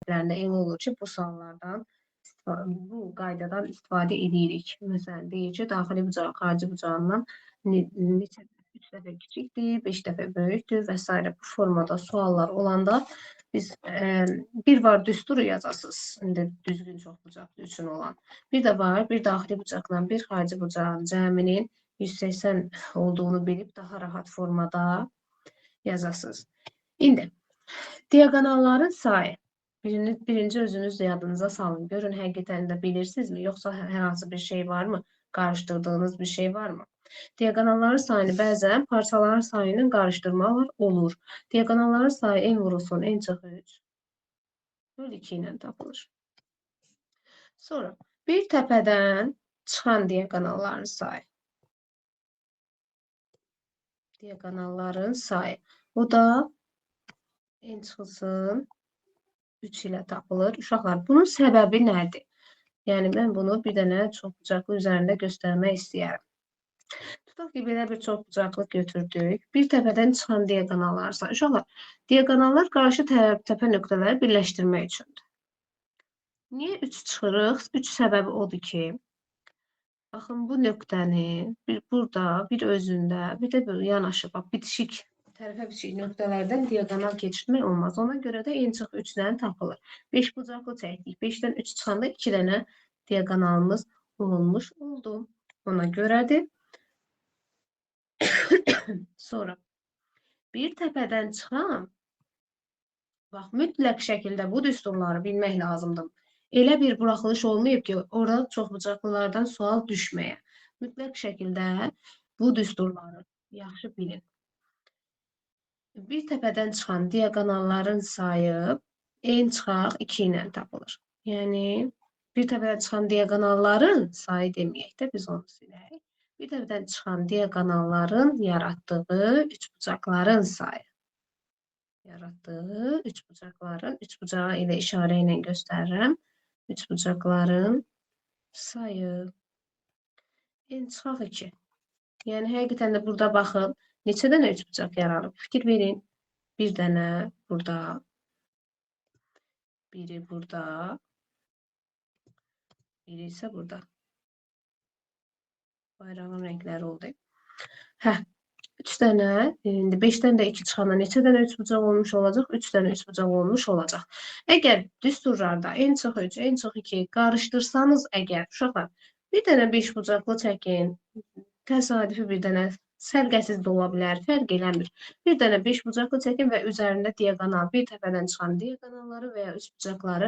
tərəflərində eyni olur ki, bu suallardan, bu qaydadan istifadə edirik. Məsələn, deyir ki, daxili bucaq xarici bucağından neçə 3 dəfə kiçikdir, 5 dəfə böyükdür və s. Bu formada suallar olanda biz bir var düsturu yazacağız. İndi düzgün çoxbucaqlı üçün olan. Bir də var bir daxili bucaqla bir xarici bucağın cəminin 180 olduğunu bilib daha rahat formada yazacağız. İndi diagonalların sayı. Birinci özünüz yadınıza salın. Görün həqiqətən də bilirsinizmi? Yoxsa hər hansı bir şey var mı? Qarışdırdığınız bir şey var mı? Diagonalların sayını bəzən parçaların sayını qarışdırmalar olur. Diagonalların sayı n vurulsun n çıxı 3 böl 2 ilə tapılır. Sonra bir təpədən çıxan diagonalların sayı. Diagonalların sayı. O da n çıxılsın 3 ilə tapılır. Uşaqlar, bunun səbəbi nədir? Yəni, mən bunu bir dənə çoxbucaqlı üzərində göstərmək istəyərəm. Tutaq ki, belə bir çoxbucaqlı götürdük. Bir təpədən çıxan diagonallar sayı. Uşaqlar, diagonallar qarşı təpə nöqtələri birləşdirmək üçündür. Niyə 3 çıxırıq? 3 səbəbi odur ki, baxın, bu nöqtənin bir burada, bir özündə, bir də böyle yanaşı, bax, bitişik, tərəfə bitişik nöqtələrdən diagonal keçirmək olmaz. Ona görə də n çıx 3-dən tapılır. 5 bucaqlı çəkdik. 5-dən 3 çıxanda 2 dənə diagonalımız bulunmuş oldu. Ona görədir. Sonra bir təpədən çıxan, bax, mütləq şəkildə bu düsturları bilmək lazımdır. Elə bir buraxılış olmayıb ki, orada çoxbucaqlılardan sual düşməyə. Mütləq şəkildə bu düsturları yaxşı bilin. Bir təpədən çıxan diagonalların sayı n çıxaq 2 ilə tapılır. Yəni, bir təpədən çıxan diagonalların sayı deməyək də biz onu silək. Bir təpədən çıxan diagonalların yaratdığı üçbucaqların sayı. Yaratdığı üçbucaqların, üçbucağı ilə işarə ilə göstərirəm. Üçbucaqların sayı n çıxaq 2. Yəni, həqiqətən də burada baxın, neçə dənə üçbucaq yaranıb? Fikir verin. Bir dənə burada, biri burada, biri isə burada. Bayrağın rəngləri oldu. Hə, 3 dənə, indi 5-dən də 2 çıxanda neçə dənə üçbucaq olmuş olacaq? 3 dənə üçbucaq olmuş olacaq. Əgər düsturlarda n çıx 3, n çıx 2 qarışdırsanız əgər, uşaqlar, bir dənə 5 bucaqlı çəkin, təsadüfi bir dənə sərgəsiz də ola bilər, fərq eləmir. Bir dənə 5 bucaqlı çəkin və üzərində diagonal, bir təpədən çıxan diagonalları və ya üçbucaqları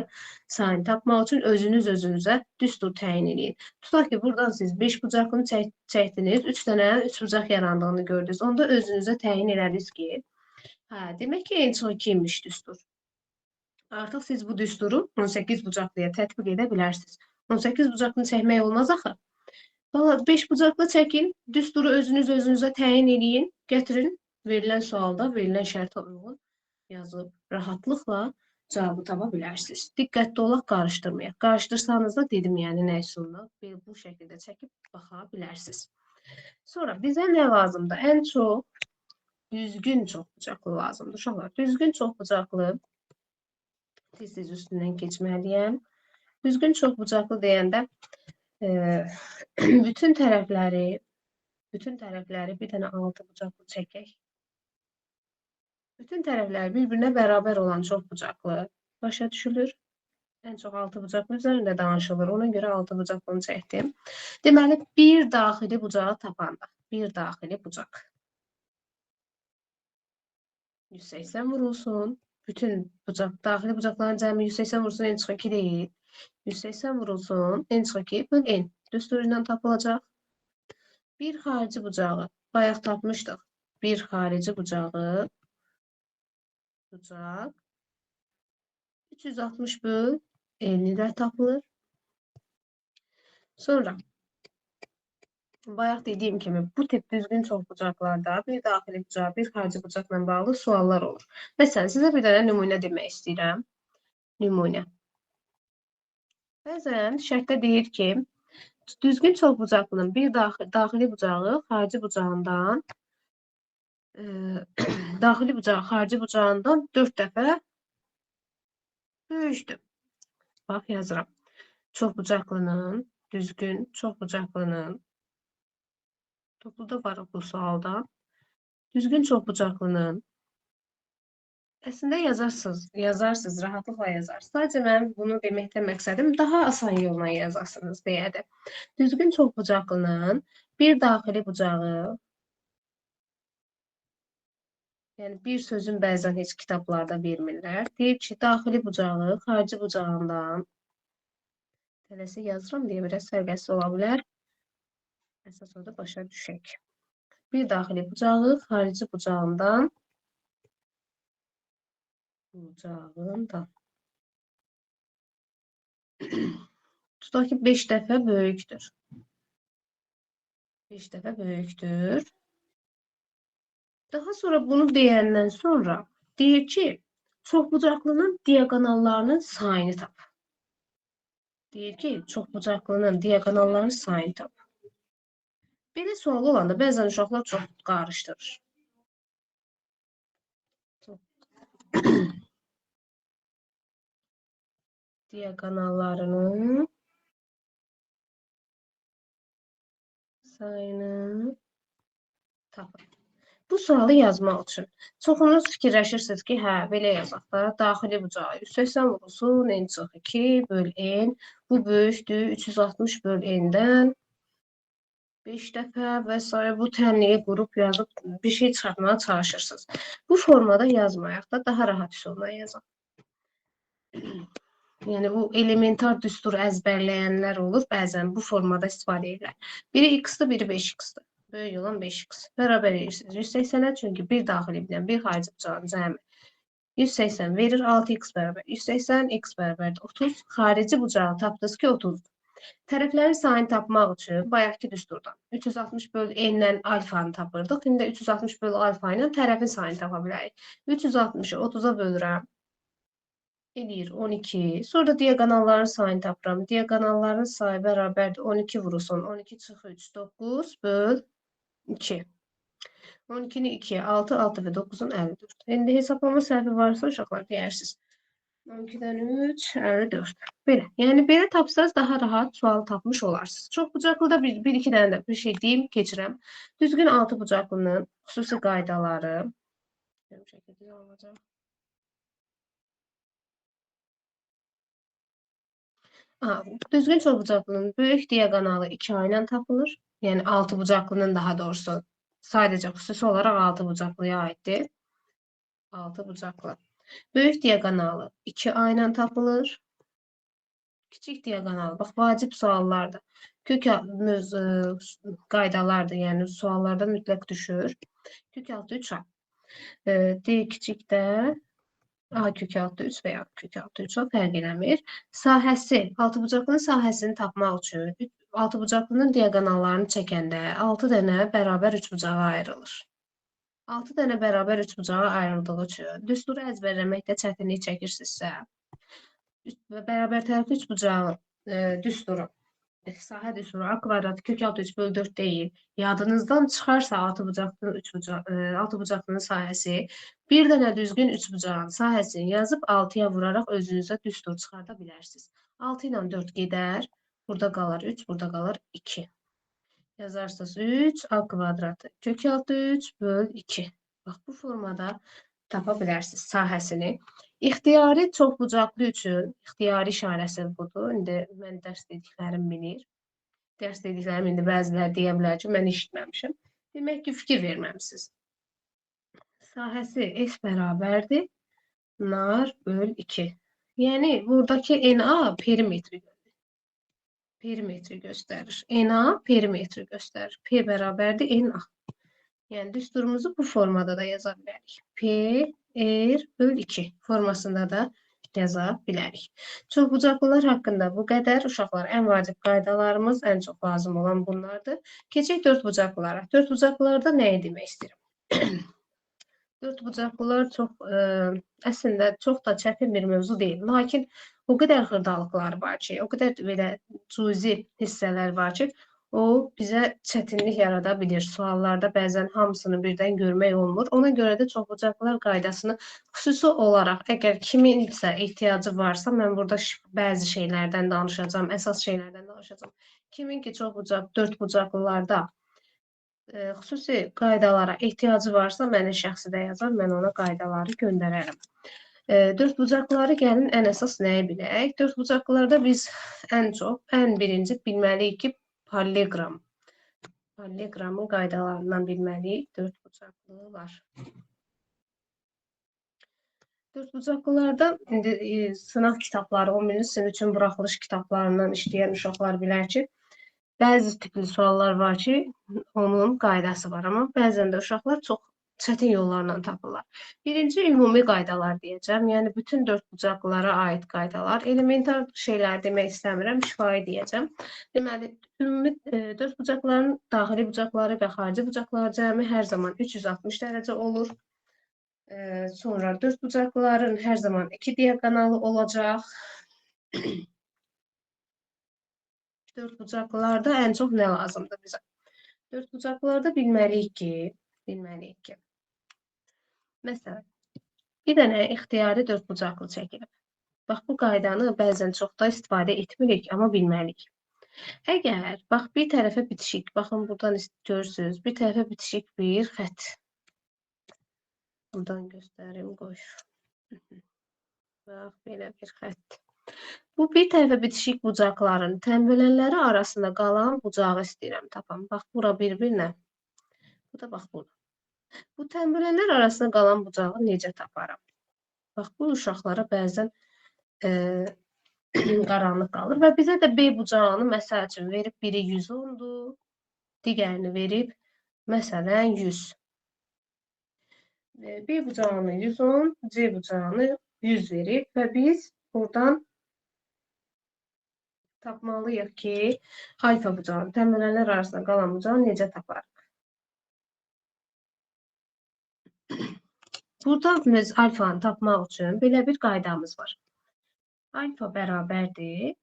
sayını tapmaq üçün özünüzə düstur təyin edin. Tutaq ki, buradan siz 5 bucaqlını çəkdiniz, 3 dənə üçbucaq yarandığını gördünüz. Onda özünüzə təyin elədiniz ki, hə, demək ki, n çıx 2 imiş düstur. Artıq siz bu düsturu 18 bucaqlıya tətbiq edə bilərsiniz. 18 bucaqlını çəkmək olmaz axı. 5 bucaqlı çəkin, düsturu özünüzə təyin edin, gətirin, verilən sualda, verilən şərtə uyğun yazıb rahatlıqla cavabı tapa bilərsiniz. Diqqətli olaq, qarışdırmayaq. Qarışdırsanız da dedim, yəni nə üsuluna bu şəkildə çəkib baxa bilərsiniz. Sonra bizə nə lazımdır? Ən çox düzgün çoxbucaqlı lazımdır. Uşaqlar, düzgün çoxbucaqlı tez-tez üstündən keçməliyəm. Düzgün çoxbucaqlı deyəndə bütün tərəfləri bir dənə 6 bucaqlı çəkək. Bütün tərəfləri bir-birinə bərabər olan çoxbucaqlı başa düşülür. Ən çox 6 bucaqlı üzərində danışılır. Ona görə 6 bucaqlını çəkdim. Deməli, bir daxili bucağı tapanda, bir daxili bucaq 180 vurulsun. Bütün daxili bucaqların cəmi 180 vurulsun, n çıx 2 deyil. 180 vurulsun, n çıx 2 böl n. Düsturu ilə tapılacaq. Bir xarici bucağı, bayaq tapmışdıq. Bir xarici bucaq 360 böl n ilə tapılır. Sonra, bayaq dediyim kimi, bu tip düzgün çoxbucaqlarda bir daxili bucaq, bir xarici bucaqla bağlı suallar olur. Məsələn, sizə bir dənə nümunə demək istəyirəm. Nümunə. Bəzən şərtdə deyir ki, düzgün çoxbucaqlının bir daxili bucağı xarici bucağından daxili bucağı xarici bucağından 4 dəfə böyükdür. Bax, yazıram. Çoxbucaqlının, düzgün çoxbucaqlının, topluda var bu sualda. Düzgün çoxbucaqlının, əslində yazarsınız, rahatlıqla yazarsınız. Sadəcə mən bunu deməkdə məqsədim daha asan yolla yazasınız deyədir. Düzgün çoxbucaqlının bir daxili bucağı, yəni bir sözün bəzən heç kitablarda vermirlər. Deyir ki, daxili bucağı xarici bucağından, tələsi yazıram deyə biraz sərbəst ola bilər. Əsas orada başa düşək. Bir daxili bucağı xarici bucağından tutaq ki 5 dəfə böyükdür. 5 dəfə böyükdür. Daha sonra bunu deyəndən sonra deyir ki, çoxbucaqlının diaqonallarının sayını tap. Deyir ki, çoxbucaqlının diaqonallarının sayını tap. Belə sual olanda bəzən uşaqlar çox qarışdırır. Diaqonallarının sayını tapın. Bu sualı yazmaq üçün çoxunuz fikirləşirsiniz ki, hə, belə yazaq da, daxili bucağı 180 vurulsun, n çox 2 böl n, bu böyükdür, 360 böl n-dən 5 dəfə və s. bu tənliyi qrup yazıb bir şey çıxartmaya çalışırsınız. Bu formada yazmayaq da, daha rahat üsulla yazaq. Yəni, bu elementar düstur əzbərləyənlər olur, bəzən bu formada istifadə edirlər. Biri x-dır, biri 5x-dır. Böyük olan 5x. Bərabər edirsiniz 180-ə, çünki bir daxili bilən, bir xarici bucağın cəmi 180 verir, 6x bərabər 180, x bərabər 30. Xarici bucağı tapdınız ki, 30-dur. Tərəflərin sayını tapmaq üçün bayaqki düsturdan 360 böl n-dən alfanı tapırdıq. İndi 360 böl alfa ilə tərəfin sayını tapa bilərik. 360-ı 30-a bölürəm. Edir 12. Sonra diaqonalların sayını tapıram. Diaqonalların sayı bərabərdir 12 vurulsun. 12 çıxı 3, 9 böl 2. 12-ni 2'ye 6, 6 ve 9'un 54. İndi hesaplama səhvi varsa uşaqlar deyərsiniz. 12'dən 3, 54. Belə. Yəni belə tapsanız daha rahat sual tapmış olarsınız. Çoxbucaqlıda bir iki dənə də bir şey deyim, keçirəm. Düzgün altıbucaqlının xüsusi qaydaları. Düzgün çoxbucaqlının böyük diaqonalı 2 ilə tapılır. Yəni altıbucaqlının daha doğrusu sadəcə xüsusi olaraq altıbucaqlıya aiddir. Altıbucaqlı. Böyük diaqonalı 2 ilə tapılır. Kiçik diaqonalı. Bax, vacib suallardır. Kök qaydalardır. Yəni suallarda mütləq düşür. Kök altı 3A. D kiçikdə A kök altı 3 və ya kök altı 3 fərq eləmir. Sahəsi, altıbucaqlının sahəsini tapmaq üçün altıbucaqlının diaqonallarını çəkəndə 6 dənə bərabər üçbucağa ayrılır. 6 dənə bərabər üçbucağa ayrıldığı üçün düsturu əzbərləməkdə çətinlik çəkirsinizsə, bərabər tərəfli üçbucağın düsturu, sahə düsturu A kvadratı kök altı 3 böl 4 deyil. Yadınızdan çıxarsa altıbucaqlının sahəsi, bir dənə düzgün üçbucağın sahəsini yazıb 6-ya vuraraq özünüzə düstur çıxarda bilərsiniz. 6 ilə 4 gedər, burada qalar 3, burada qalar 2. Yazarsınız 3 A kvadratı kök altı 3 böl 2. Bax, bu formada tapa bilərsiniz sahəsini. İxtiyari çoxbucaqlı üçün ixtiyari işarəsi budur. İndi mən dərs dediklərim bilir. Dərs dediklərim indi bəziləri deyə bilər ki, mən eşitməmişim. Demək ki, fikir verməmişsiniz. Sahəsi S bərabərdir. Nar böl 2. Yəni, buradakı NA perimetri göstərir. NA perimetri göstərir. P bərabərdir NA. Yəni, düsturumuzu bu formada da yaza bilərik. P R böl 2 formasında da yaza bilərik. Çoxbucaqlılar haqqında bu qədər. Uşaqlar, ən vacib qaydalarımız, ən çox lazım olan bunlardır. Keçək dördbucaqlılara. Dördbucaqlılarda nəyi demək istəyirəm? Dördbucaqlılar əslində çox da çətin bir mövzu deyil. Lakin o qədər xırdalıqlar var ki, o qədər belə cüzi hissələr var ki, o bizə çətinlik yarada bilir. Suallarda bəzən hamısını birdən görmək olmur. Ona görə də çoxbucaqlılar qaydasını xüsusi olaraq əgər kiminsə ehtiyacı varsa, mən burada bəzi şeylərdən danışacağım, əsas şeylərdən danışacağım. Kimin ki çoxbucaq, dördbucaqlılarda xüsusi qaydalara ehtiyacı varsa, mənə şəxsi də yazar, mən ona qaydaları göndərərəm. Dördbucaqlıları gəlin ən əsas nəyi bilək? Dördbucaqlılarda biz ən birinci bilməliyik ki, paralleqramın qaydalarından bilməliyik. Dördbucaqlılar. Dördbucaqlılarda indi sınaq kitabları, 11-ci sinif üçün buraxılış kitablarından işləyən uşaqlar bilər ki, bəzi tipli suallar var ki, onun qaydası var, amma bəzən də uşaqlar çox çətin yollarla tapırlar. Birinci ümumi qaydalar deyəcəm, yəni bütün dördbucaqlılara aid qaydalar. Elementar şeylər demək istəmirəm, şifahi deyəcəm. Deməli, ümumi dördbucaqların daxili bucaqları və xarici bucaqları cəmi hər zaman 360 dərəcə olur. Sonra dördbucaqlıların hər zaman 2 diaqonalı olacaq. Dördbucaqlılarda ən çox nə lazımdır bizə? Dördbucaqlılarda bilməliyik ki, məsələn, bir dənə ixtiyari dördbucaqlı çəkilib. Bax, bu qaydanı bəzən çox da istifadə etmirik, amma bilməliyik. Əgər, bax, bir tərəfə bitişik, baxın, buradan görürsünüz, bir tərəfə bitişik bir xətt. Buradan göstərim, qoy. Bax, belə bir xətt. Bu bir tərəfə bitişik bucaqların tənbölənləri arasında qalan bucağı istəyirəm tapam. Bax, bura bir-birinə. Bu da bax, bura. Bu tənbölənlər arasında qalan bucağı necə taparam? Bax, bu uşaqlara bəzən qaranlıq qalır və bizə də B bucağını məsəl üçün verib, biri 110-dur, digərini verib, məsələn, 100. B bucağını 110, C bucağını 100 verib və biz buradan tapmalıyıq ki, alfa bucağı, tənbölənlər arasında qalan bucağı necə taparıq? Burada biz alfanı tapmaq üçün belə bir qaydamız var. Alfa bərabərdir,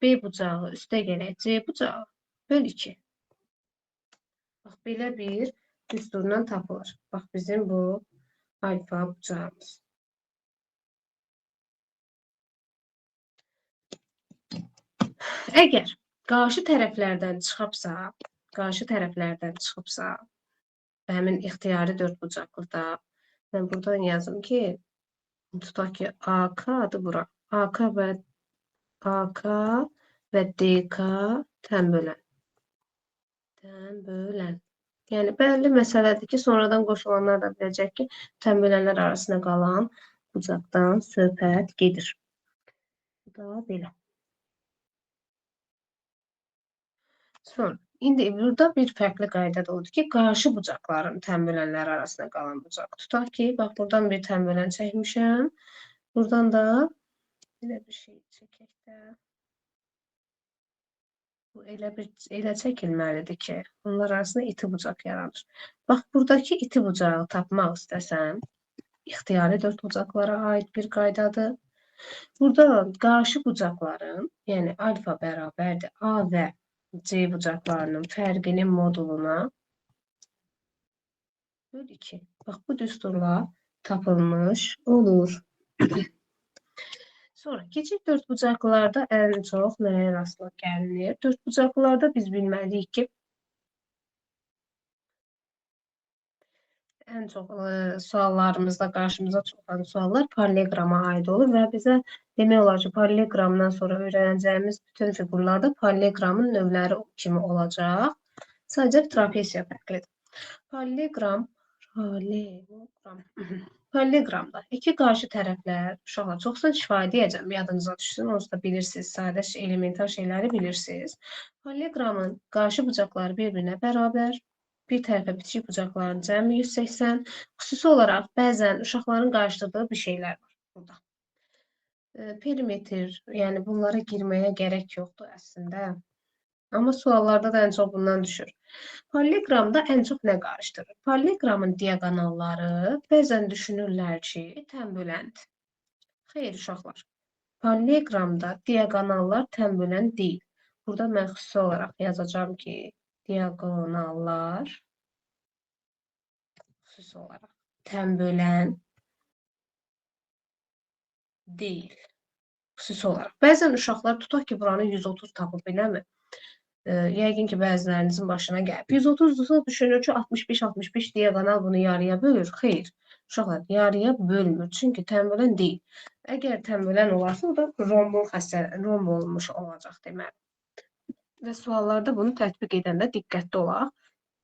B bucağı üstə gələk C bucağı böl 2. Bax, belə bir düsturla tapılır. Bax, bizim bu alfa bucağımız. Əgər qarşı tərəflərdən çıxıbsa, həmin ixtiyari dördbucaqlıda, mən buradan yazım ki, tutaq ki, AK adı bura. AK və DK tənbölən. Yəni, bəlli məsələdir ki, sonradan qoşulanlar da biləcək ki, tənbölənlər arasında qalan bucaqdan söhbət gedir. Bu da belə. Sonra, indi burada bir fərqli qayda da odur ki, qarşı bucaqların tənbölənlər arasında qalan bucaq. Tutaq ki, bax, buradan bir tənbölən çəkmişəm. Buradan da belə bir şey çəkək də. Bu elə çəkilməlidir ki, onlar arasında iti bucaq yaranır. Bax, buradakı iti bucağı tapmaq istəsəm, ixtiyari dördbucaqlara aid bir qaydadır. Burada qarşı bucaqların, yəni alfa bərabərdir A və C bucaqlarının fərqinin moduluna böl 2. Bax, bu düsturla tapılmış olur. Sonra, keçik dördbucaqlılarda ən çox nəyə rastlıq gəlinir? Dördbucaqlılarda biz bilməliyik ki, ən çox suallarımızda qarşımıza çıxan suallar paralleqrama aid olur və bizə demək olar ki, paralleqramdan sonra öyrənəcəyimiz bütün fiqurlarda paralleqramın növləri kimi olacaq. Sadəcə trapesiya fərqlidir. Paralleqramda iki qarşı tərəflər, uşaqlar, çoxsan şifahi deyəcəm, yadınıza düşsün, onsuz da bilirsiniz, sadə elementar şeyləri bilirsiniz. Paralleqramın qarşı bucaqları bir-birinə bərabər. Bir tərəfə bitişik bucaqların cəmi 180. Xüsusi olaraq bəzən uşaqların qarşıladığı bir şeylər var burada. Perimetr, yəni bunlara girməyə gərək yoxdur əslində. Amma suallarda da ən çox bundan düşür. Paralleqramda ən çox nə qarışdırır? Paralleqramın diaqonalları bəzən düşünürlər ki, tənböləndir. Xeyr, uşaqlar. Paralleqramda diaqonallar tənbölən deyil. Burada mən xüsusi olaraq yazacağım ki, diagonallar xüsusi olaraq tənbölən deyil. Xüsusi olaraq. Bəzən uşaqlar tutaq ki, buranı 130 tapıb, eləmi? Yəqin ki, bəzilərinizin başına gəlib. 130-dursa düşünür ki, 65-65 diagonal bunu yarıya bölür. Xeyr, uşaqlar yarıya bölmür. Çünki tənbölən deyil. Əgər tənbölən olarsa, o da romb olmuş olacaq deməli. Və suallarda bunu tətbiq edəndə diqqətli olaq.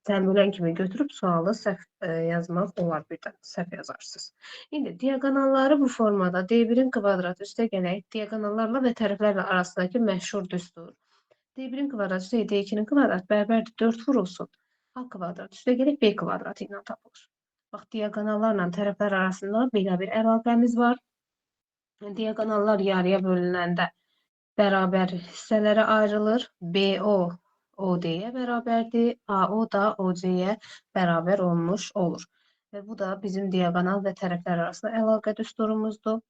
Tənbölən kimi götürüb sualı səhv yazmaq olar birdən. Səhv yazarsınız. İndi diagonalları bu formada D1-in kvadratı üstə gələk. Diagonallarla və tərəflərlə arasındakı məşhur düstur. D1-in kvadratı üstə D2-nin kvadratı bərabərdir 4 vurulsun. A kvadrat üstə gələk B kvadratı ilə tapılır. Bax, diagonallarla tərəflər arasında belə bir əlaqəmiz var. Diagonallar yarıya bölünəndə bərabər hissələrə ayrılır. BO OD-yə bərabərdir. AO da OC-yə bərabər olmuş olur. Və bu da bizim diagonal və tərəflər arasında əlaqə düsturumuzdur.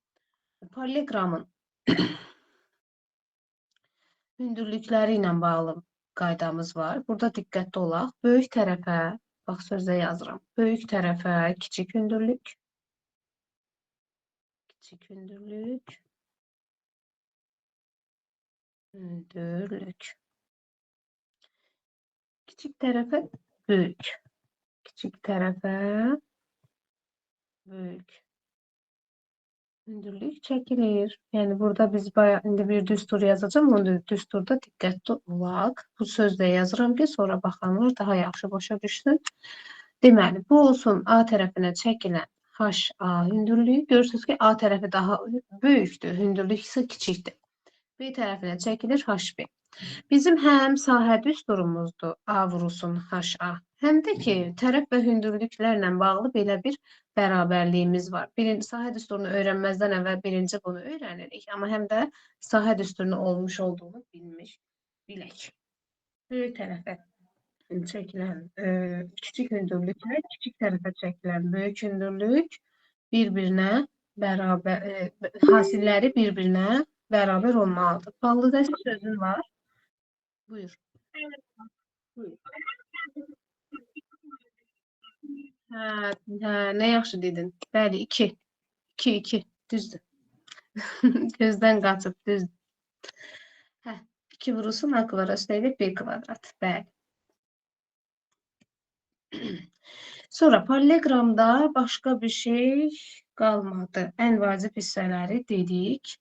Paralelogramın hündürlükləri ilə bağlı qaydamız var. Burada diqqətli olaq. Böyük tərəfə, bax sözdə yazıram. Böyük tərəfə kiçik hündürlük. Kiçik hündürlük. Hündürlük. Kiçik tərəfə böyük. Kiçik tərəfə böyük. Hündürlük çəkilir. Yəni burada biz indi bir düstur yazacağım. O düsturda diqqətli olaq. Bu sözdə yazıram ki, sonra baxanlar daha yaxşı başa düşsün. Deməli, bu olsun A tərəfinə çəkilən HA hündürlüyü. Görürsünüz ki, A tərəfi daha böyükdür. Hündürlük isə kiçikdir. B tərəfinə çəkilir HB. Bizim həm sahə düsturumuzdur A vurulsun HA, həm də ki, tərəf və hündürlüklərlə bağlı belə bir bərabərliyimiz var. Birinci sahə düsturunu öyrənməzdən əvvəl birinci bunu öyrənirik, amma həm də sahə düsturunu olmuş olduğunu bilək. Böyük tərəfə çəkilən kiçik hündürlüklə kiçik tərəfə çəkilən böyük hündürlük bir-birinə bərabər, hasilləri bir-birinə bərabər olmalıdır. Bağlı dəst sözün var. Buyur. Buyur. Nə yaxşı dedin. Bəli, 2. 2, 2. Düzdür. Gözdən qaçıb, düzdür. 2 vurulsun A kvadrat üstəlik B kvadrat. Bəli. Sonra paralelogramda başqa bir şey qalmadı. Ən vacib hissələri dedik.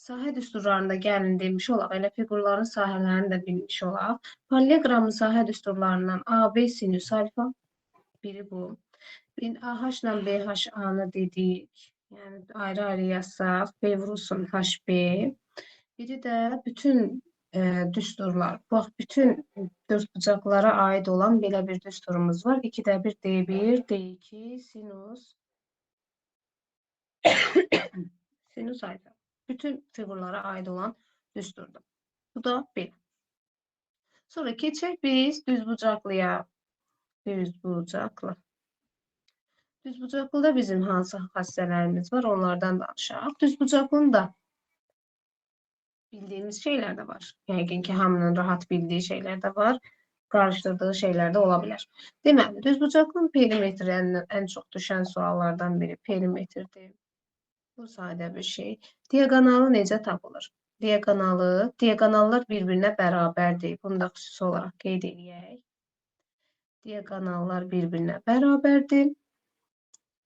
Sahə düsturlarında gəlin demiş olaq. Elə fiqurların sahələrini də bilmiş olaq. Paralelogramın sahə düsturlarından AB sinüs alfa. Biri bu. AH ilə BH-A-nı dedik. Yəni ayrı-ayrı yazsaq. B vurulsun HB. Biri də bütün düsturlar. Bax, bütün dördbucaqlara aid olan belə bir düsturumuz var. 2-də 1 D1, D2, sinus. Sinus alfa. Bütün fiqurlara aid olan düsturdur. Bu da belə. Sonra keçək biz düzbucaqlıya. Düzbucaqlı. Düzbucaqlıda bizim hansı xassələrimiz var? Onlardan danışaq. Düzbucaqlının da bildiyimiz şeylər də var. Yəqin ki, hamının rahat bildiyi şeylər də var. Qarışdırdığı şeylər də ola bilər. Deməli, düzbucaqlının perimetri ən çox düşən suallardan biri perimetrdir. Bu sadə bir şey. Diagonalı necə tapılır? Diagonallar bir-birinə bərabərdir. Bunu da xüsusi olaraq qeyd edək. Diagonallar bir-birinə bərabərdir.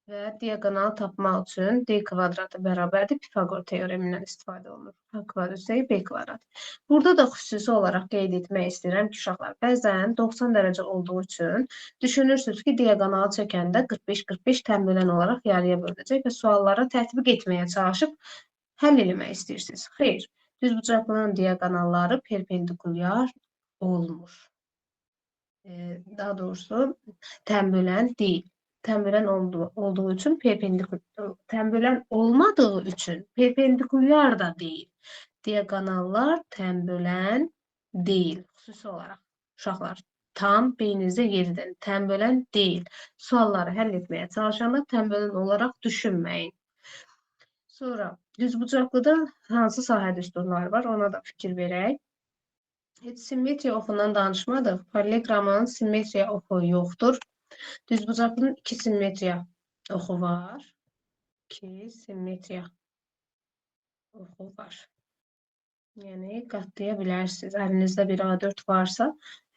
Və diagonal tapmaq üçün D kvadratı bərabərdir. Pifaqor teoremindən istifadə olunur. A kvadrat üstəlik B kvadrat. Burada da xüsusi olaraq qeyd etmək istəyirəm ki, uşaqlar, bəzən 90 dərəcə olduğu üçün düşünürsünüz ki, diagonalı çəkəndə 45-45 tənbölən olaraq yarıya bölünəcək və suallara tətbiq etməyə çalışıb həll eləmək istəyirsiniz. Xeyr, düzbucaqlının diagonalları perpendikulyar olmur. Daha doğrusu tənbölən deyil. Tənbölən olduğu üçün tənbölən olmadığı üçün perpendikulyar da deyil. Diagonallar tənbölən deyil. Xüsusi olaraq uşaqlar tam beyninizə yeridən tənbölən deyil. Sualları həll etməyə çalışanda tənbölən olaraq düşünməyin. Sonra düzbucaqlıda hansı sahə düsturları var? Ona da fikir verək. Heç simmetriya oxundan danışmadıq. Paralelogramın simmetriya oxu yoxdur. Düzbucaqlının iki simmetriya oxu var. İki simmetriya oxu var. Yəni qatlaya bilərsiniz. Əlinizdə bir A4 varsa,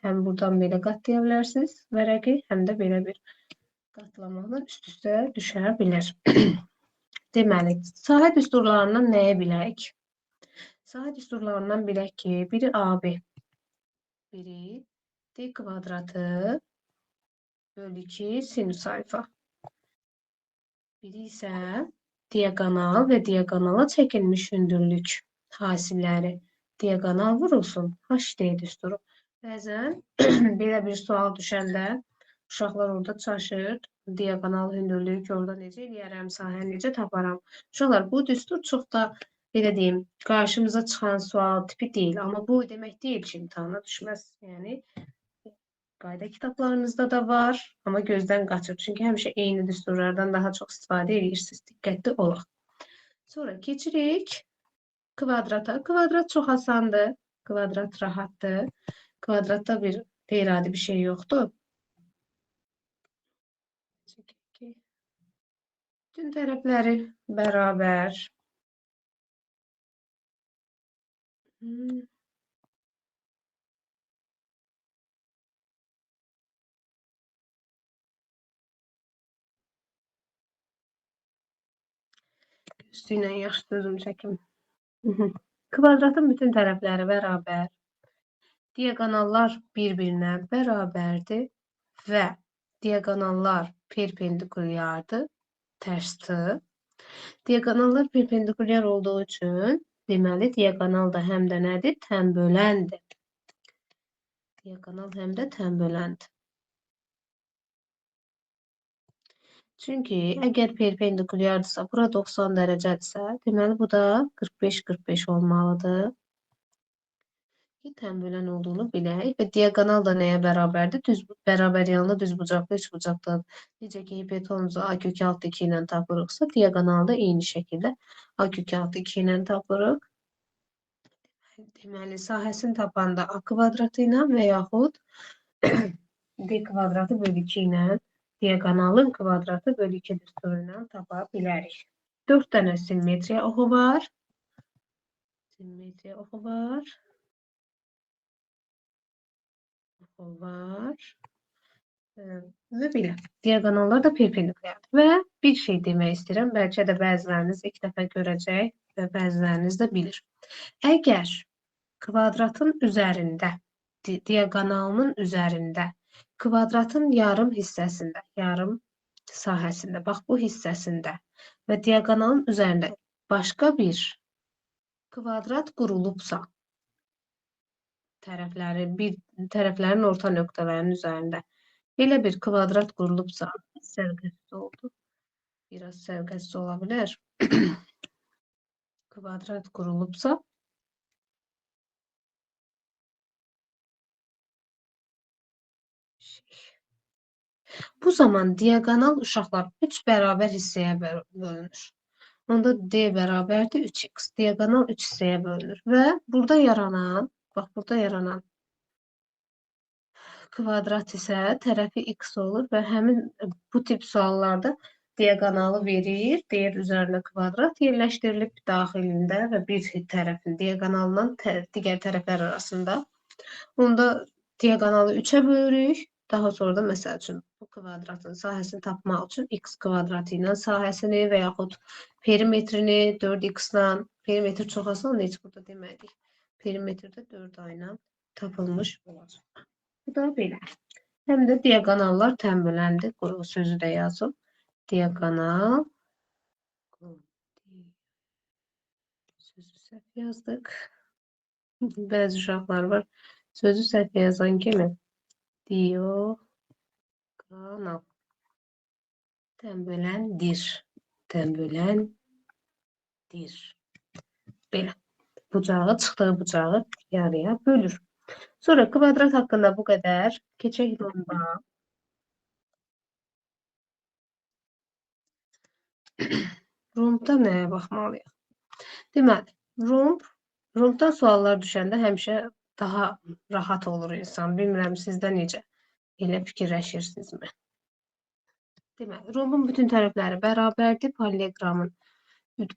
həm buradan belə qatlaya bilərsiniz vərəqi, həm də belə bir qatlamaqla üst-üstə düşə bilər. Deməli, sahə düsturlarından nəyə bilək? Sahə düsturlarından bilək ki, biri AB, biri D kvadratı bölü 2 sinüs alfa. Biri isə diagonal və diagonala çəkilmiş hündürlük hasilləri. Diagonal vurulsun, HD düsturu. Bəzən belə bir sual düşəndə uşaqlar orada çaşır. Diagonal hündürlük orada necə eləyərəm, sahə necə taparam. Uşaqlar, bu düstur çox da belə deyim, qarşımıza çıxan sual tipi deyil. Amma bu demək deyil ki, imtahana düşməz. Yəni qayda kitablarınızda da var, amma gözdən qaçır. Çünki həmişə eyni düsturlardan daha çox istifadə edirsiniz. Diqqətli olaq. Sonra keçirik kvadrata. Kvadrat çox asandır. Kvadrat rahatdır. Kvadratda bir qeyri-adi bir şey yoxdur. Bütün tərəfləri bərabər. Üstü ilə yaxşı sözüm çəkim. Kvadratın bütün tərəfləri bərabər. Diagonallar bir-birinə bərabərdir və diagonallar perpendikulyardır, tərsdir. Diagonallar perpendikulyar olduğu üçün deməli diagonal da həm də nədir? Tənböləndir. Diagonal həm də tənböləndir. Çünki əgər perpendikulyardırsa, bura 90 dərəcədirsə, deməli bu da 45-45 olmalıdır. Tənbölən olduğunu bilək və diagonal da nəyə bərabərdir? Bərabər yanında düzbucaqlı, üçbucaqlı. Necə ki, hipotenuzu A kök altı 2 ilə tapırıqsa, diagonal da eyni şəkildə A kök altı 2 ilə tapırıq. Deməli, sahəsini tapanda A kvadratı ilə və yaxud D kvadratı bölü 2 ilə diagonalın kvadratı bölü 2 düsturu ilə tapa bilərik. 4 dənə simmetriya oxu var. Simmetriya oxu var. Var. Və belə. Diagonallar da perpendikulyardır. Və bir şey demək istəyirəm. Bəlkə də bəziləriniz ilk dəfə görəcək və bəziləriniz də bilir. Əgər kvadratın üzərində, diagonalının üzərində, kvadratın yarım hissəsində, yarım sahəsində, bax bu hissəsində və diagonalın üzərində başqa bir kvadrat qurulubsa, tərəflərin orta nöqtələrin üzərində belə bir kvadrat qurulubsa, sərgəsiz oldu. Biraz sərgəsiz ola bilər. Kvadrat qurulubsa, bu zaman diagonal uşaqlar 3 bərabər hissəyə bölünür. Onda D bərabərdir 3x. Diagonal 3 hissəyə bölünür. Və burada yaranan, bax burada yaranan kvadrat isə tərəfi x olur və həmin bu tip suallarda diagonalı verir, deyir üzərinə kvadrat yerləşdirilib daxilində və bir tərəfin diagonalından digər tərəflər arasında. Onda diagonalı 3-ə bölürük. Daha sonra da məsəl üçün bu kvadratın sahəsini tapmaq üçün x kvadratı ilə sahəsini və yaxud perimetrini 4x-la, perimetr çox asan, heç burada demədik. Perimetrdə 4a ilə tapılmış olacaq. Bu da belə. Həm də diagonallar tənböləndir. Sözü də yazıb. Diagonal. Sözü səhv yazdıq. Bəzi uşaqlar var. Sözü səhv yazan kimi. Diagonal. Tənböləndir. Tənböləndir. Belə. Bucağı çıxdığı bucağı yarıya bölür. Sonra kvadrat haqqında bu qədər. Keçək romba. Rombda nəyə baxmalıyıq? Deməli, rombdan suallar düşəndə həmişə daha rahat olur insan. Bilmirəm sizdə necə? Elə fikirləşirsinizmi? Deməli, rombun bütün tərəfləri bərabərdir.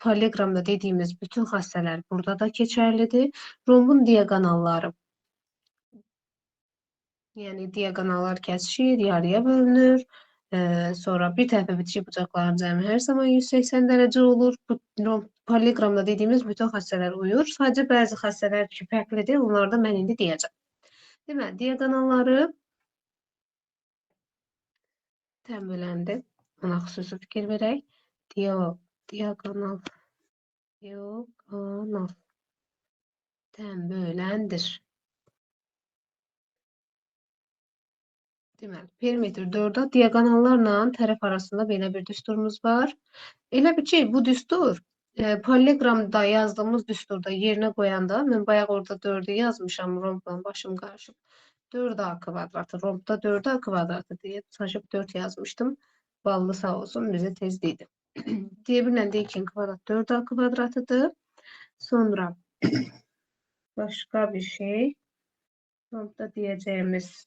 Paralelogramda dediyimiz bütün xassələr burada da keçərlidir. Rombun diagonalları, yəni diagonallar kəsişir, yarıya bölünür. Sonra bir tərəfə bitişik bucaqların cəmi hər zaman 180 dərəcə olur. Bu paralelogramda dediyimiz bütün xassələr uyur. Sadəcə bəzi xassələr ki, fərqlidir. Onları da mən indi deyəcəm. Deməli, diagonalları tənbələndi. Ona xüsusi fikir verək. Diagonal tənbələndir. Deməli, perimetr 4-də diagonallarla tərəf arasında belə bir düsturumuz var. Elə bir ki, bu düstur paralelogramda yazdığımız düsturda yerinə qoyanda, mən bayaq orada 4-ü yazmışam, rombla başım qarışıb. 4A kvadratı, rombda 4A kvadratı deyə saçıb 4 yazmışdım. Ballı sağ olsun, bizə tez deydi. D1-lə D2-nin kvadrat 4A kvadratıdır. Sonra başqa bir şey, rombda deyəcəyimiz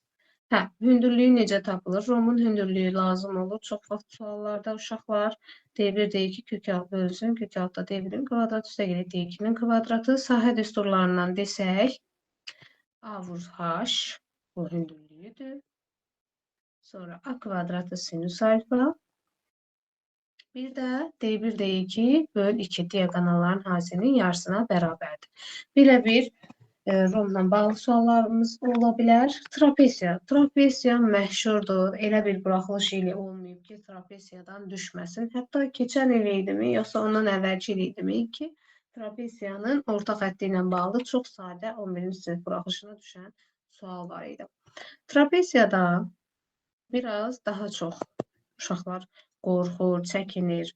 hündürlüyü necə tapılır? Rombun hündürlüyü lazım olur. Çox vaxt suallarda uşaqlar D1, D2 kök altı bölünsün. Kök altı D1-in kvadratı üstə gəlir D2-nin kvadratı. Sahə düsturlarından desək, A vur H bu hündürlüyüdür. Sonra A kvadratı sinüs alfa. Bir də D1, D2 böl 2 diagonalların hasinin yarısına bərabərdir. Belə bir rombla bağlı suallarımız ola bilər. Trapesiya. Trapesiya məşhurdur. Elə bir buraxılış ili olmayıb ki, trapesiyadan düşməsin. Hətta keçən il idimi, yoxsa ondan əvvəlki il idimi ki, trapesiyanın orta xətti ilə bağlı çox sadə 11-ci sinif buraxılışına düşən sual var idi. Trapesiyada biraz daha çox uşaqlar qorxur, çəkinir.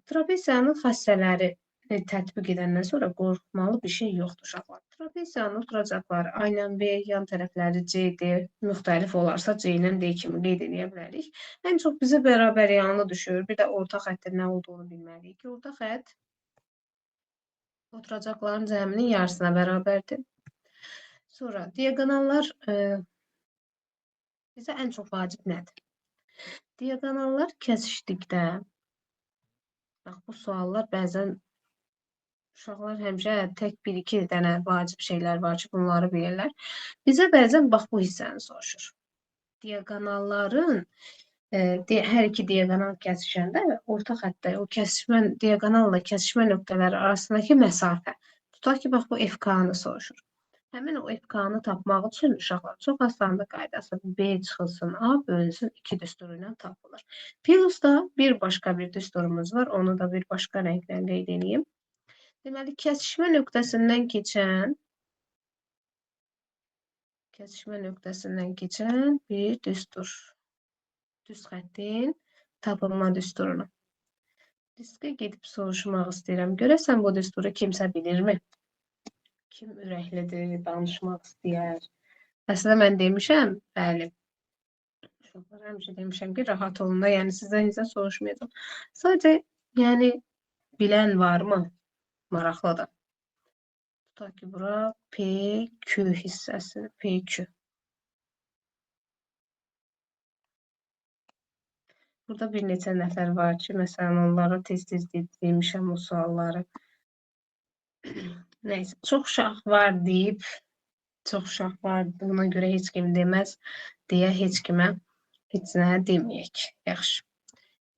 Trapesiyanın xassələri tətbiq edəndən sonra qorxmalı bir şey yoxdur uşaqlar. Trapesiyanın oturacaqları A ilə B, yan tərəfləri C-dir. Müxtəlif olarsa C ilə D kimi qeyd edə bilərik. Ən çox bizə bərabər yanlı düşür. Bir də orta xəttin nə olduğunu bilməliyik ki, orta xətt oturacaqların cəminin yarısına bərabərdir. Sonra diagonallar bizə ən çox vacib nədir? Diagonallar kəsişdikdə, bax bu suallar bəzən uşaqlar həmişə tək bir-iki dənə vacib şeylər var ki, bunları bilirlər. Bizə bəzən bax bu hissəni soruşur. Diagonalların hər iki diagonal kəsişəndə orta xəttdə o kəsişmə diagonalla kəsişmə nöqtələri arasındakı məsafə. Tutaq ki, bax bu FK-nı soruşur. Həmin o FK-nı tapmaq üçün uşaqlar çox asandır qaydası. B çıxılsın A bölünsün 2 düsturu ilə tapılır. Plus da bir başqa bir düsturumuz var. Onu da bir başqa rənglə qeyd edeyim. Deməli, kəsişmə nöqtəsindən keçən bir düstur. Düz xəttin tapılma düsturunu. Riskə gedib soruşmaq istəyirəm. Görəsən bu düsturu kimsə bilirmi? Kim ürəklidir, danışmaq istəyər. Əslində mən demişəm, bəli. Uşaqlar həmişə demişəm ki, rahat olun da, yəni sizdən isə soruşmayacağım. Sadəcə, yəni bilən varmı? Maraqlıdır. Tutaq ki, bura PQ hissəsi, PQ. Burada bir neçə nəfər var ki, məsələn, onlara tez-tez demişəm o sualları. Neyse, çox uşaq var deyib, çox uşaq var, buna görə heç kim deməz deyə heç kimə heç nə deməyək. Yaxşı.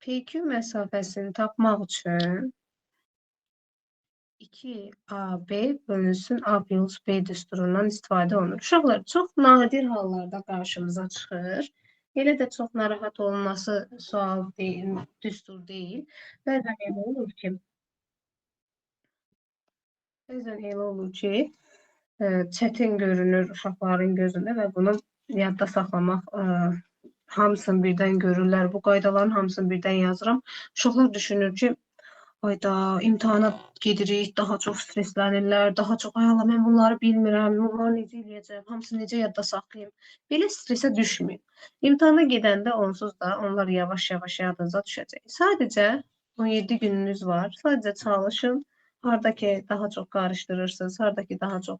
PQ məsafəsini tapmaq üçün 2AB bölünsün A plus B düsturundan istifadə olunur. Uşaqlar, çox nadir hallarda qarşımıza çıxır. Elə də çox narahat olunması sual deyil, düstur deyil. Bəzən elə olur ki, çətin görünür uşaqların gözündə və bunu yadda saxlamaq hamısını birdən görürlər. Bu qaydaların hamısını birdən yazıram. Uşaqlar düşünür ki, ayda imtahana gedirik, daha çox stresslənirlər, daha çox ayala mən bunları bilmirəm, bunları necə eləyəcəm, hamısını necə yadda saxlayayım. Belə stresə düşməyin. İmtahana gedəndə onsuz da onlar yavaş-yavaş yadınıza düşəcək. Sadəcə 17 gününüz var. Sadəcə çalışın. Hardakı daha çox qarışdırırsınız, hardakı daha çox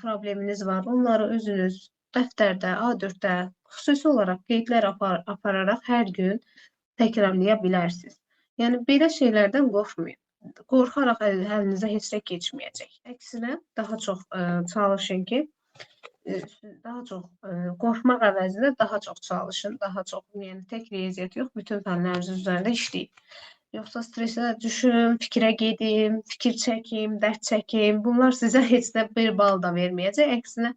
probleminiz var, onları özünüz dəftərdə, A4-də xüsusi olaraq qeydlər apararaq hər gün təkrarlaya bilərsiniz. Yəni belə şeylərdən qorxmayın. Qorxaraq əlinizə heç nə keçməyəcək. Əksinə daha çox çalışın ki, daha çox qorxmaq əvəzinə daha çox çalışın, daha çox, yəni tək riyaziyyat yox, bütün fənləriniz üzərində işləyin. Yoxsa stresə düşüm, fikrə gedim, fikir çəkim, dərd çəkim. Bunlar sizə heç də 1 bal da verməyəcək. Əksinə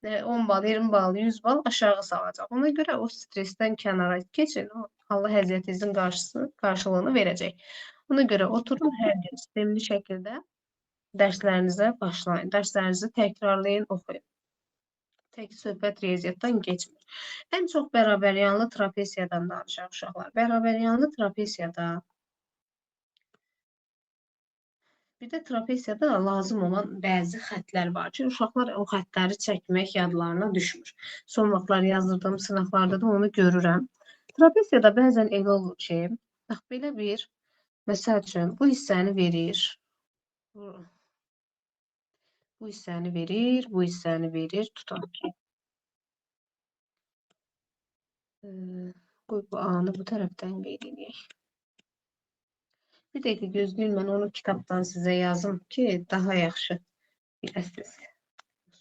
10 bal, 20 bal, 100 bal aşağı salacaq. Ona görə o stresdən kənara keçin. O Allah əziyyətinizin qarşılığını verəcək. Ona görə oturun hər gün sistemli şəkildə dərslərinizə başlayın. Dərslərinizi təkrarlayın, oxuyun. Tək söhbət riyaziyyatdan keçmir. Ən çox bərabəryanlı trapesiyadan danışaq uşaqlar. Bərabəryanlı trapesiyada bir də trapesiyada lazım olan bəzi xətlər var ki, uşaqlar o xətləri çəkmək yadlarına düşmür. Son vaxtlar yazdırdığım sınaqlarda da onu görürəm. Trapesiyada bəzən elə olur ki, bax belə bir, məsəl üçün, bu hissəni verir, bu hissəni verir, bu hissəni verir, tutaq ki. Qoy bu A-nı bu tərəfdən qeyd edək. Bir dəqiqə gözləyin, mən onu kitabdan sizə yazım ki, daha yaxşı biləsiniz.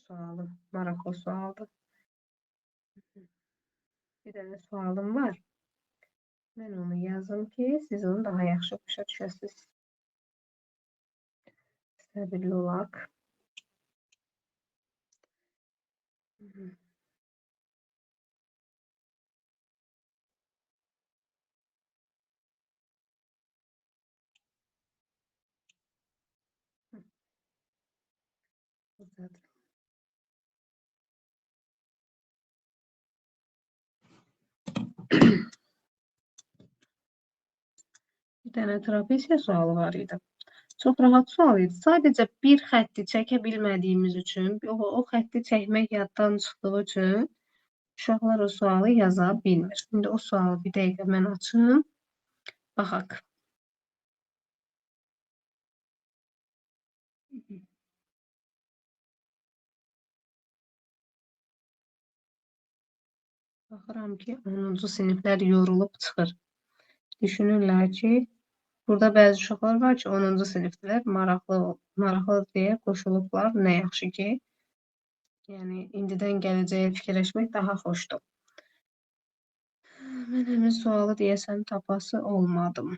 Sualım, maraqlı sualdır. Bir dənə sualım var. Mən onu yazım ki, siz onu daha yaxşı başa düşəsiniz. Səbirli olaq. Buradadır. Bir dənə trapesiya sualı var idi. Çox rahat sual idi. Sadəcə bir xətti çəkə bilmədiyimiz üçün, o xətti çəkmək yaddan çıxdığı üçün uşaqlar o sualı yaza bilmir. İndi o sualı bir dəqiqə mən açım. Baxaq. Baxıram ki, 10-cu siniflər yorulub çıxır. Düşünürlər ki, burada bəzi uşaqlar var ki, 10-cu siniflər maraqlı deyə qoşulublar. Nə yaxşı ki, yəni indidən gələcəyə fikirləşmək daha xoşdur. Mən həmin sualı deyəsən tapası olmadım.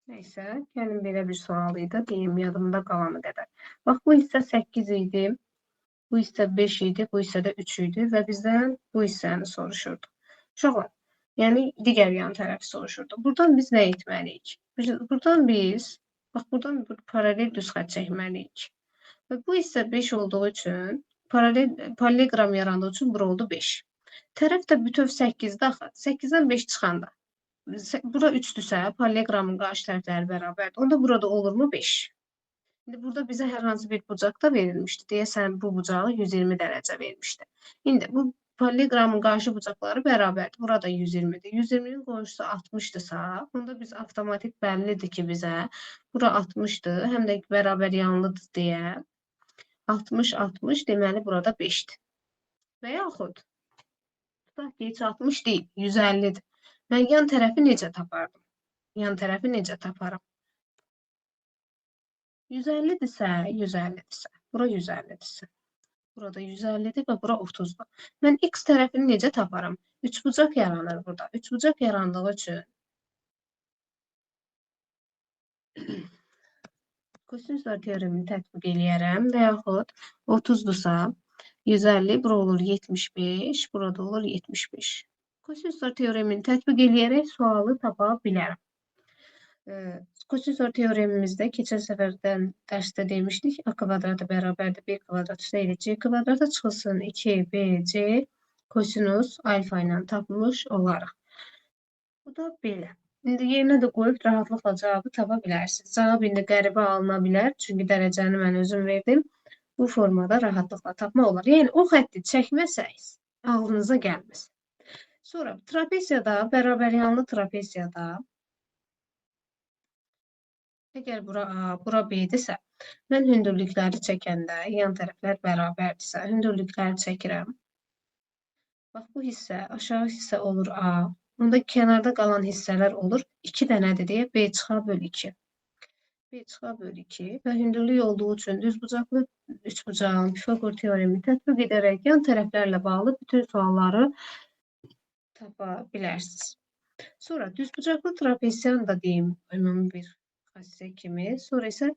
Neysə, gəlin belə bir sual idi, deyim yadımda qalanı qədər. Bax, bu hissə 8 idi. Bu hissə 5 idi, bu hissə də 3 idi və bizdən bu hissəni soruşurdu. Uşaqlar, yəni digər yan tərəfi soruşurdu. Buradan biz nə etməliyik? Buradan biz, bax, buradan paralel düz xətt çəkməliyik. Və bu hissə 5 olduğu üçün, paralleloqram yarandığı üçün bura oldu 5. Tərəf də bütöv 8-də axı. 8-dən 5 çıxanda. Bura 3-dürsə, paralleloqramın qarşı tərəfləri bərabərdir. Onda burada olurmu 5? İndi burada bizə hər hansı bir bucaq da verilmişdi. Deyəsən, bu bucağı 120 dərəcə vermişdi. İndi bu paralleloqramın qarşı bucaqları bərabərdir. Burada 120-dir. 120-nin qonşusu 60-dırsa, onda biz avtomatik bəllidir ki, bizə bura 60-dır, həm də bərabər yanlıdır deyə 60-60 deməli burada 5-dir. Və yaxud tutaq ki, heç 60 deyil, 150-dir. Mən yan tərəfi necə tapardım? Yan tərəfi necə taparım? 150-dirsə, 150-dirsə, bura 150-dirsə, burada 150-dir və bura 30-dur. Mən x tərəfini necə taparım? Üçbucaq yaranır burada. Üçbucaq yarandığı üçün kosinuslar teoremini tətbiq eləyərəm və yaxud 30-dursa, 150, bura olur 75, burada olur 75. Kosinuslar teoremini tətbiq eləyərək sualı tapa bilərəm. Kosinuslar teoremimizdə keçən səfərdən dərsdə demişdik, a kvadratı bərabərdir b kvadrat üstəlik c kvadrata çıxılsın 2bc kosinus alfa ilə tapmış olaraq. Bu da belə. İndi yerinə də qoyub rahatlıqla cavabı tapa bilərsiniz. Cavab indi qəribə alına bilər, çünki dərəcəni mən özüm verdim. Bu formada rahatlıqla tapma olar. Yəni, o xətti çəkməsəyiz, ağlınıza gəlməz. Sonra, trapesiyada, bərabəryanlı trapesiyada əgər bura A, bura B-dirsə, Mən hündürlükləri çəkəndə yan tərəflər bərabərdirsə, hündürlükləri çəkirəm. Bax, bu hissə, aşağı hissə olur A. Onda kənarda qalan hissələr olur 2 dənədir deyə B çıxa böl 2. B çıxa böl 2 və hündürlük olduğu üçün düzbucaqlı üçbucağın Pifaqor teoremi tətbiq edərək yan tərəflərlə bağlı bütün sualları tapa bilərsiniz. Sonra düzbucaqlı trapesiyan da deyim ümumi bir xassiyə kimi. Sonra isə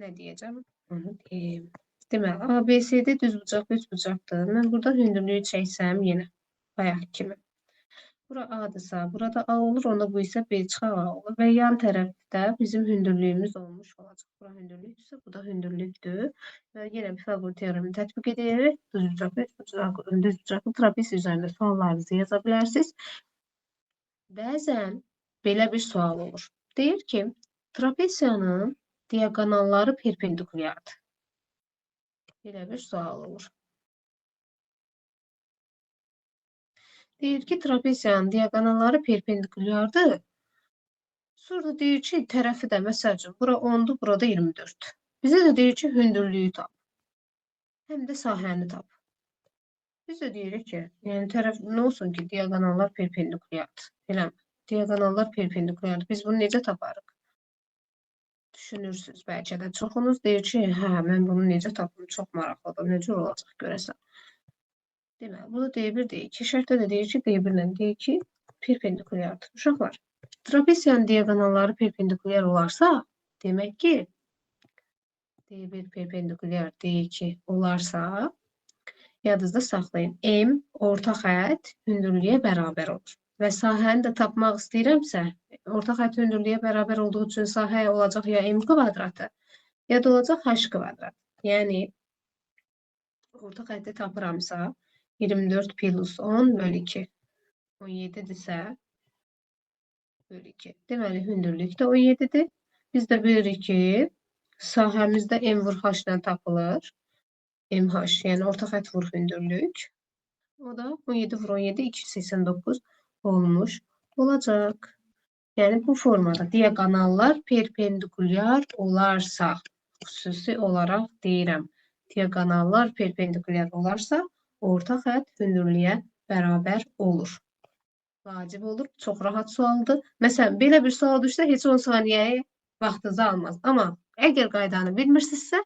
nə deyəcəm? Onu deyim. Deməli, ABCD düzbucaqlı üçbucaqdır. Mən burada hündürlüyü çəksəm yenə bayaq kimi. Bura A-dırsa, burada A olur, onda bu isə B çıxar A olur. Və yan tərəfdə bizim hündürlüyümüz olmuş olacaq. Bura hündürlükdürsə, bu da hündürlükdür. Və yenə Pifaqor teoremini tətbiq edərək düzbucaqlı trapez üzərində suallarınızı yaza bilərsiniz. Bəzən belə bir sual olur. Deyir ki, trapeziyanın diagonalları perpendikulyardır. Belə bir sual olur. Deyir ki, trapeziyanın diagonalları perpendikulyardır. Sonra deyir ki, tərəfi də, məsəl üçün, bura 10-dur, burada 24. Bizə də deyir ki, hündürlüyü tap. Həm də sahəni tap. Biz də deyirik ki, yəni tərəf nə olsun ki, diagonallar perpendikulyardır. Eləmi? Diagonallar perpendikulyardır. Biz bunu necə taparıq? Düşünürsünüz bəlkə də. Çoxunuz deyir ki, hə, mən bunu necə tapım? Çox maraqlıdır. Necə olacaq görəsən? Deməli, bunu D1, D2 şərtdə də deyir ki, D1 ilə D2 perpendikulyardır. Uşaqlar, trapeziyanın diagonalları perpendikulyar olarsa, demək ki, D1 perpendikulyar D2 olarsa, yadınızda saxlayın. M orta xətt hündürlüyə bərabər olur. Və sahəni də tapmaq istəyirəmsə, orta xətt hündürlüyə bərabər olduğu üçün sahəyə olacaq ya m kvadratı, ya da olacaq h kvadrat. Yəni, orta xətti tapıramsa, 24 plus 10 böl 2. 17-dirsə, böl 2. Deməli, hündürlük də 17-dir. Biz də bilirik ki, sahəmizdə m vur h ilə tapılır. MH, yəni orta xətt vur hündürlük. O da 17 vur 17, 289 olmuş olacaq. Yəni, bu formada diagonallar perpendikulyar olarsa, xüsusi olaraq deyirəm, diagonallar perpendikulyar olarsa, orta xətt hündürlüyə bərabər olur. Vacib olur, çox rahat sualdır. Məsələn, belə bir sual düşsə, heç 10 saniyəyə vaxtınızı almaz. Amma əgər qaydanı bilmirsinizsə,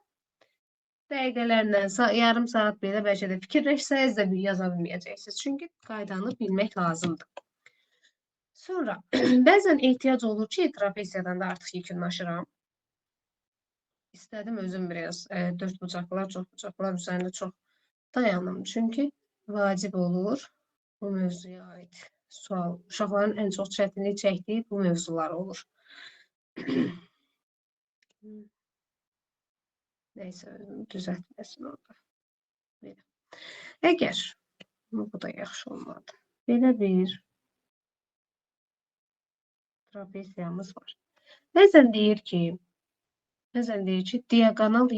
dəqiqələrlə, yarım saat belə bəlkə də fikirləşsəniz də yaza bilməyəcəksiniz. Çünki qaydanı bilmək lazımdır. Sonra, bəzən ehtiyac olur ki, trapeziyadan da artıq yekunlaşıram. İstədim özüm biraz dörd bucaqlar, çox bucaqlar üzərində çox dayanım. Çünki vacib olur bu mövzuya aid sual. Uşaqların ən çox çətinlik çəkdiyi bu mövzular olur. Neysə, düzəltməsin orada. Belə. Əgər, bu da yaxşı olmadı. Belə bir trapeziyamız var. Bəzən deyir ki, diagonal